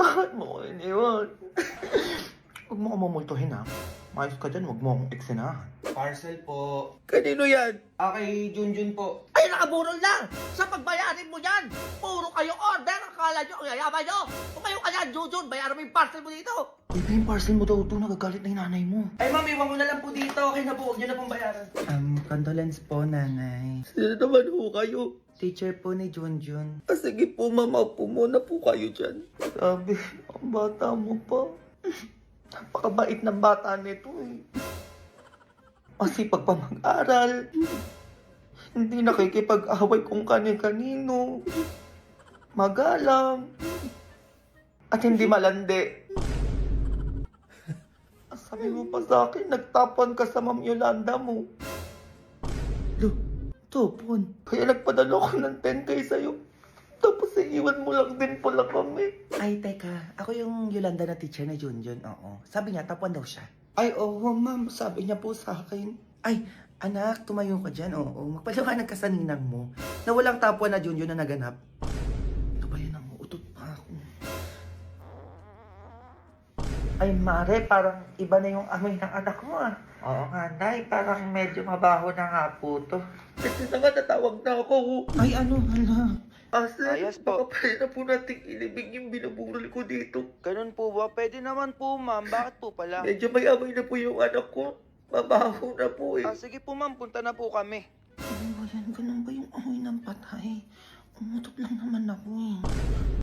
Bakit mo ko iniwan? Huwag mo ko mamultuhin ha. Mayos ka dyan, huwag mo akong eksena. Parcel po. Kanino yan? Kay Junjun po. Ay, nakaburol lang! Sa pagbayarin mo yan! Puro kayo order! Akala nyo, ang yayaman nyo! Kung kayo kanya, Jujun, bayaran mo yung parcel mo dito! Ito yung parcel mo daw ito, nagagalit na yung nanay mo. Ay ma'am, iwan ko na lang po dito. Okay na po, huwag niyo na pong bayaran. Condolence po, nanay. Sino naman ho kayo? Teacher po ni Junjun. Sige po, mama po muna po kayo dyan. Sabi, ang bata mo pa. Napakabait ng bata nito eh. Masipag pa mag-aral. Hindi nakikipag-away kung kani-kanino. Magalang. At hindi malandi. Sabi mo pa sa akin, nagtapon ka sa Ma'am Yolanda mo. Topon. Kaya nagpadala ko ng 10K sa'yo. Tapos iiwan mo lang din pala kami. Ay, teka. Ako yung Yolanda na teacher ni Junjun. Oo. Sabi niya, tapuan daw siya. Ay, oo ma'am. Sabi niya po sa akin. Ay, anak, tumayo ka dyan. Oo. Magpaliwanag ka sa ninang mo na walang tapuan na Junjun na naganap. Ito ba yun ang utot pa ako? Ay, Mare, parang iba na yung amoy ng anak mo ah. Oo nga, Nay. Parang medyo mabaho na nga po to. Kasi na nga natawag na ako. Ay, ano, hala. Asa, Ayos po. baka pwede na po nating ilibig yung binaburol ko dito. Ganun po ba? Pwede naman po ma'am. Bakit po pala? Medyo may amoy na po yung anak ko. Mabaho na po eh. Sige po ma'am, punta na po kami. Ano ba yan? Ganun ba yung amoy ng patay? Umutot lang naman ako eh.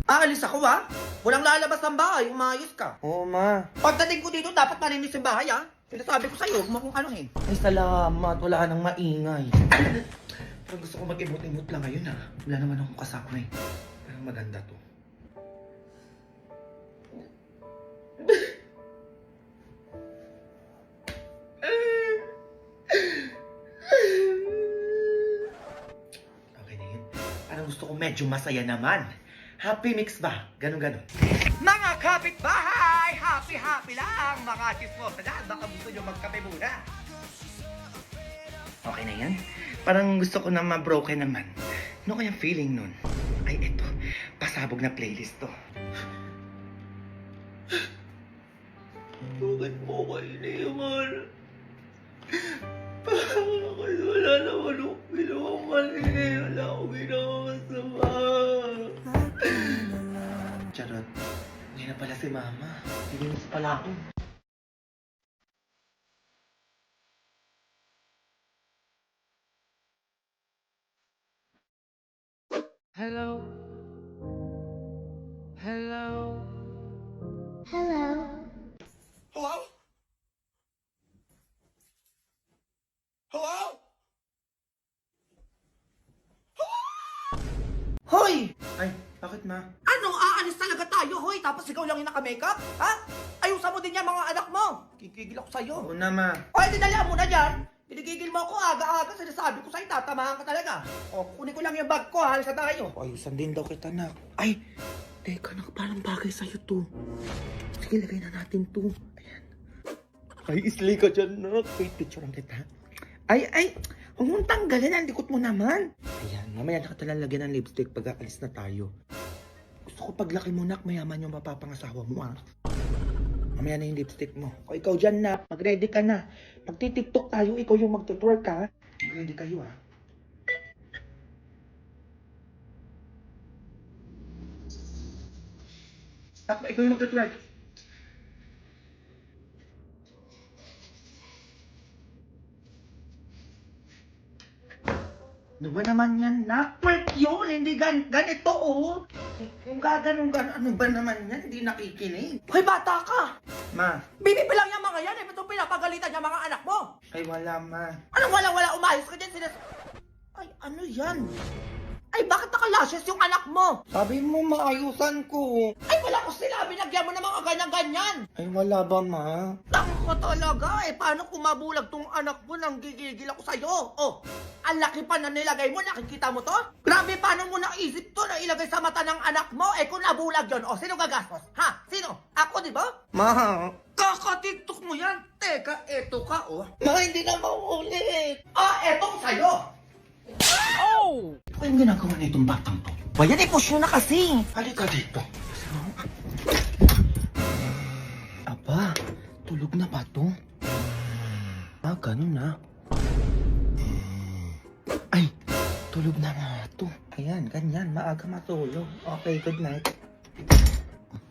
Aalis ako ha? Walang lalabas ng bahay, umayos ka. Oo ma. Pagdating ko dito, dapat malinis yung bahay ha? Sinasabi ko sa'yo, huwag mo kung anuhin. Ay, salamat. Wala nang maingay. Pero gusto ko mag-imot-imot lang ngayon ha. Wala naman akong kasama eh. Pero maganda to. Okay na yun. Parang gusto ko medyo masaya naman. Happy mix ba? Ganon-ganon. Mga kapitbahay! Happy lang! Mga chismosa dyan, baka gusto nyo magkape muna. Okay na yan? Parang gusto ko na ma-broken naman. Ano kaya feeling nun? Ay, eto. Pasabog na playlist to. Bakit mo ko iniwan? Bakit wala naman akong ginawang mali? Wala akong ginawang masama. Charot. Hindi na pala si Mama. Hindi pala ako. Hello. Hello. Hello. Hello? Hello? Hoy! Ay, bakit ma? Ano, aalis talaga tayo, hoy? Tapos ikaw lang yung naka-makeup? Ha? Ayusan mo din yan mga anak mo. Kikigil ako sa'yo. Oo na ma. O, hindi dala mo na dyan. Pinigigil mo ako aga-aga. Sinasabi ko sa'yo, tatamahan ka talaga. O, kunin ko lang yung bag ko, halis na tayo. Ayusan din daw kita na. Ay, teka nak, parang bagay sa'yo to. Sige, lagay na natin to. Ayan. Ay, islay ka dyan nak. Wait, picturean kita. Ay, huwag mong tanggalin. Ang likot mo naman. Ayan, mamaya na ka talang lagyan ng lipstick pag aalis na tayo. Gusto ko paglaki mo nak, mayaman yung mapapangasawa mo ah. Mamaya na yung lipstick mo. O ikaw dyan na, mag-ready ka na. Magti-tiktok tayo, ikaw yung magtutwerk ha. Mag-ready kayo ha. Takbo, ikaw yung magtutwerk. Ano ba naman yan na? Twerk yun, hindi ganito oh. Kung gaganon, ano ba naman yan? Hindi nakikinig. Hoy, bata ka! Ma, Bibi lang yung mga yan. Eh, ba't pinapagalitan yung mga anak mo? ay wala ma. Anong wala-wala? Umayos ka dyan. Ay, ano yan? Ay, bakit nakalashes yung anak mo? Sabi mo maayusan ko. Ay, wala ko sinabi. Lagyan mo ng mga ganyan-ganyan. Ay wala ba ma? Tangko talaga eh. Paano kung mabulag tong anak mo nang gigigil ako sa'yo? Oh, ang laki pa na nilagay mo. Nakikita mo to? Grabe, paano mo naisip to na ilagay sa mata ng anak mo? Eh, kung nabulag yun, oh, sino gagastos? Ha? Sino? Ako, di ba? Ma, Kaka-tiktok mo yan. Teka, eto ka, oh. ma hindi na maulit. Etong sa'yo. Oh! Ano yung ginagawa na itong batang to? Bayan, i-push nyo na kasi. Halika dito. Tulog na ba to? Ganun na. Ay, tulog na nga to. Ayan, ganyan. Maaga matulog. Okay, good night.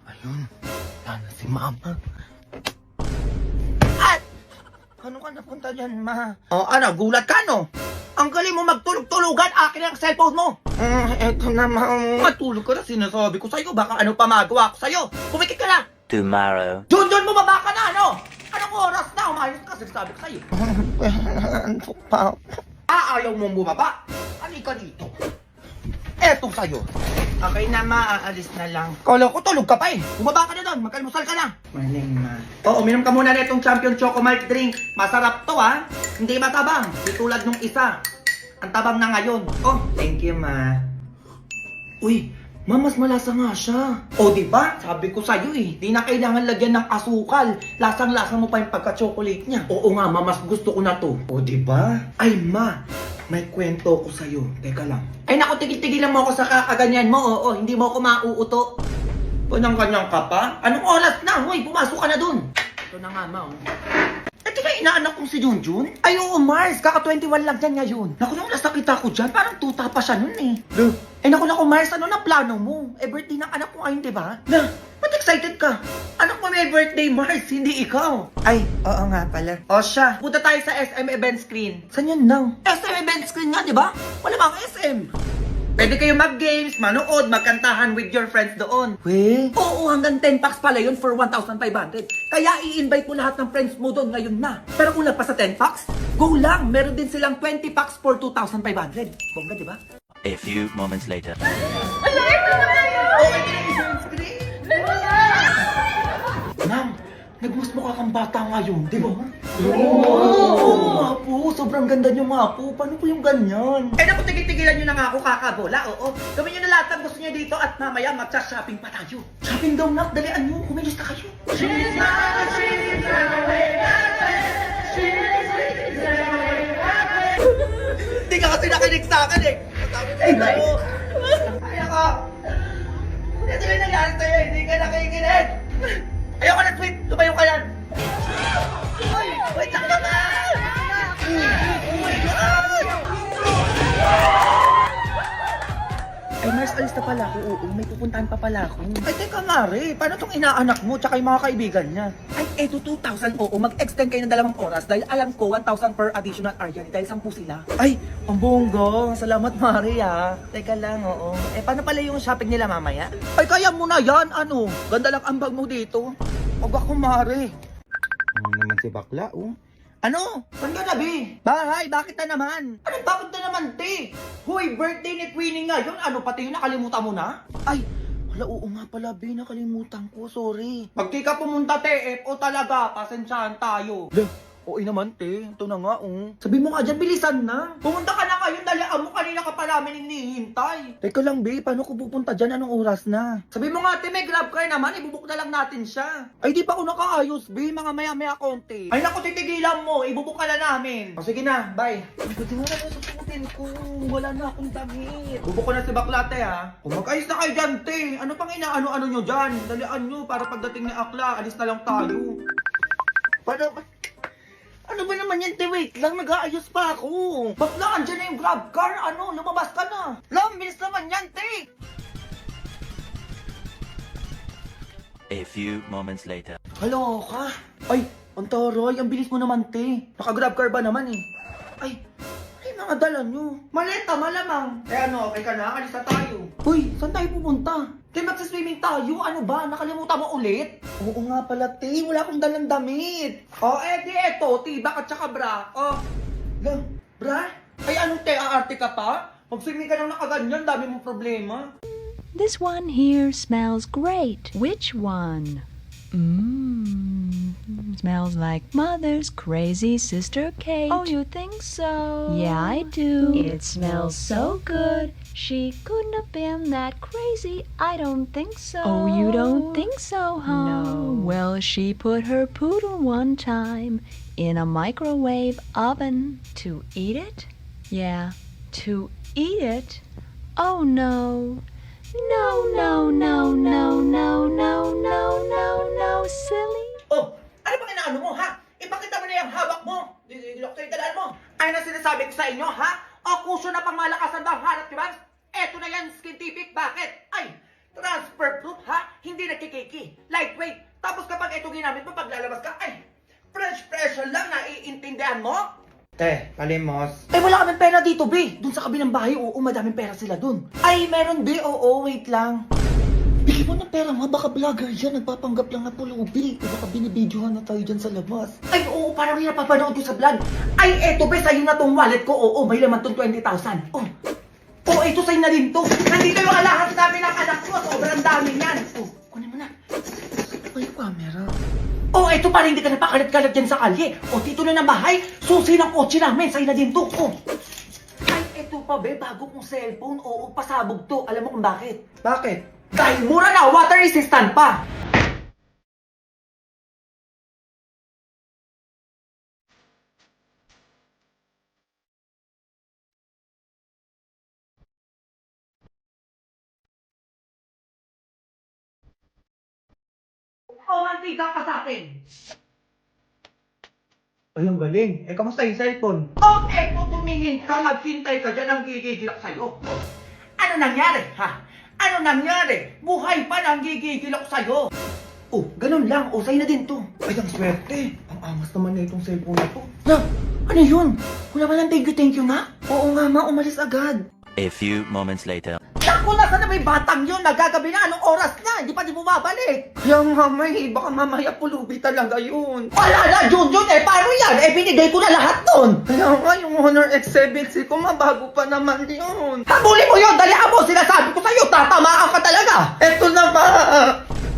Ayun. Sana si Mama. At, Ano ka napunta dyan, Ma? ano, gulat ka, no? Ang galing mo magtulog-tulugan, akin ang cellphone mo. Eto na, Ma. Matulog ka na, sinasabi ko sa'yo, baka ano pa magawa ko sa'yo. Pumikit ka na! Tomorrow. Junjun, bumaba ka na, ano? Anong oras na? Umayos ka, sinasabi ko sa'yo. Antok pa. Ayaw mong bumaba? Halika dito. Eto sa'yo. Okay na, Ma. Aalis na lang. Kala ko tulog ka pa eh. Bumaba ka na doon, magkalmusal ka na. Morning, Ma. Oo, uminom ka muna na itong Champion Choco Malt Drink. Masarap to, ha? Hindi matabang. Di tulad nung isa. Ang tabang na ngayon. Oh, Thank you, Ma. Uy, Ma, mas malasa nga siya. o diba? Sabi ko sa'yo eh. Di na kailangan lagyan ng asukal. Lasang-lasa mo pa yung pagka-chocolate niya. Oo nga, ma, mas gusto ko na to. O, diba? Ay, Ma, may kwento ko sa'yo. Teka lang. Ay naku, tigil-tigilan mo ako sa kakaganyan mo. Oo, hindi mo ako mauuto. Kanyang-kanyang ka pa? Anong oras na? Hoy, pumasok ka na dun. Ito na nga, ma. Eh, di ba inaanak kong si Junjun? Ay, oo, Mars. Kaka-21 lang dyan ngayon. Naku, nung nasakita ko dyan, parang tuta pa siya nun eh. Eh, naku, Mars, ano na plano mo? Eh, birthday ng anak ko ngayon, di ba? Na, ba't excited ka? Anak mo may birthday, Mars, hindi ikaw. Ay, oo nga pala. O siya, punta tayo sa SM event screen. Saan yun nang? SM event screen nga, di ba? Wala bang SM? Pwede kayo mag-games, manood, magkantahan with your friends doon. We? Oo, hanggang 10 packs pala yun for 1,500. Kaya i-invite mo lahat ng friends mo doon ngayon na. Pero kung pa sa 10 packs, go lang. Meron din silang 20 packs for 2,500. Bongga, di ba? A few moments later. Ma'am, nagmas mukha kang bata ngayon, di ba? Oo, nga po. Sobrang ganda niyo nga po. Paano po yung ganyan? Eh, naku, tigil-tigilan niyo na nga ako kakabola, oo. Gawin niyo na lahat ng gusto niyo dito at mamaya magsa-shopping pa tayo. Shopping daw, nak. Dalian niyo. Kumilos na kayo. Hindi ka kasi nakinig sa akin eh. Sabi ko, ay ako. Ano yung nangyari sa'yo? Hindi ka nakikinig. Ayoko na, sweet. Tumayo ka yan. Ay, wait lang naman. Oh my God. Ay, Mars, alis na pala ako. Oo, may pupuntahan pa pala ako. Ay, teka nga rin. Paano tong inaanak mo tsaka yung mga kaibigan niya? Ay, eto 2,000. Oo, mag-extend kayo ng 2 oras dahil alam ko 1,000 per additional area dahil 10 sila. Ay, ang bongga. Salamat, Mari, ha. Teka lang, oo. Eh, paano pala yung shopping nila mamaya? Ay, kaya mo na yan. Ano? Ganda lang ang bag mo dito. Huwag ako, Mari. Ano naman si bakla, oh. Ano? Saan ka na, Bi? Bahay, bakit na naman? Ano, bakit na naman, te? Hoy, birthday ni Queenie ngayon. Ano, pati yun nakalimutan mo na? Ay, wala, oo nga pala, Bi. Nakalimutan ko, sorry. Pag di ka pumunta, te, FO talaga. Pasensyahan tayo. Oo naman, te. Ito na nga, oh. Sabi mo nga dyan, bilisan na. Pumunta ka na ngayon, dalian mo. Kanina ka pa namin hinihintay. Teka lang, Bi. Paano ko pupunta dyan? Anong oras na? Sabi mo nga, te, may grab car naman. Ibubuk na lang natin siya. Ay, di pa ako nakaayos, Bi. Mga maya-maya konti. Ay, naku, titigilan mo. Ibubuk ka na namin. O, sige na. Bye. Pwede mo na susukutin ko. Wala na akong damit. Bubuk ko na si Baklate, ha? O, mag-ayos na kayo dyan, te. Ano pang inaano-ano nyo dyan? Dalian nyo para pagdating ni Akla, alis na lang tayo. Paano? Ano ba naman yan, te? Wait lang, nag-aayos pa ako. Bakla, andyan na yung grab car. Ano, lumabas ka na. Lam, bilis naman yan, te. A few moments later. Hello ka? Ay, ang taray, ang bilis mo naman, te. Naka-grab car ba naman eh? Ay, mga dala nyo. Maleta, malamang. Eh ano, okay ka na? Alis na tayo. Uy, saan tayo pupunta? Te, magsaswimming tayo. Ano ba? Nakalimutan mo ulit? Oo nga pala, te. Wala akong dalang damit. Oh, di eto, tibak at saka bra. Oh, lang, bra? Ay, anong te, aarte ka pa? Mag-swimming ka lang nakaganyan, dami mong problema. This one here smells great. Which one? Smells like Mother's crazy sister Kate. Oh, you think so? Yeah, I do. It smells so good. She couldn't have been that crazy. I don't think so. Oh, you don't think so, huh? No. Well, she put her poodle one time in a microwave oven to eat it. Yeah, to eat it. Oh, no. No, no, no, no, no, no, no, no, no, silly. Oh, ano bang inaano mo? inyo, ha? O kusyo na pang malakasan ba ang hanap, di ba? Eto na yan, scientific. Bakit? Ay, transfer proof, ha? Hindi nagkikiki. Lightweight. Tapos kapag ito ginamit mo, pag lalabas ka, ay, fresh lang, naiintindihan mo? Palimos. Eh, wala kaming pera dito, B. Dun sa kabilang bahay, oo, madaming pera sila dun. Ay, meron, B. Oo, wait lang. Bigyan mo ng pera mo, baka vlogger yan, nagpapanggap lang na pulubi. Baka binibidyohan na tayo dyan sa labas. Ay, oo, parang yung napapanood ko sa vlog. Ay, eto, be, sa'yo na tong wallet ko. Oo, may laman tong 20,000. Oh, ito sa'yo na rin to. Nandito yung alahas namin ng anak ko. Sobrang dami yan. Oh, kunin mo na. May camera. Oh, ito para hindi ka napakalat-kalat dyan sa kalye. O, dito na ng bahay. Susi ng kotse namin. Sa'yo na din to. Oh. Ay, eto pa, be, bago kong cellphone. Oo, pasabog to. Alam mo kung bakit? Bakit? Dahil mura na, water resistant pa. O, mantiga ka sa akin. Ay, ang galing. Eh, kamusta yung cellphone? O, eto, tumingin ka, maghintay ka dyan ang gigigilak sa'yo. Ano nangyari, ha? Ano nangyari? Buhay pa nang gigigilak sa'yo. Oh, ganun lang. O, sa'yo na din to. Ay, ang swerte. Ang angas naman na itong cellphone na to. Na, ano yun? Wala ba lang thank you nga? Oo nga ma, umalis agad. A few moments later. Naku, nasa na may batang yun? Nagagabi na, anong oras na? Hindi pa di bumabalik. Kaya nga may, baka mamaya pulubi talaga yun. Wala na, Junjun, eh, paano yan? Eh, binigay ko na lahat nun. Kaya nga yung Honor X7C ko, mabago pa naman yun. Habulin mo yun, dali mo, sinasabi ko sa'yo, tatamaan ka talaga. Eto na ba?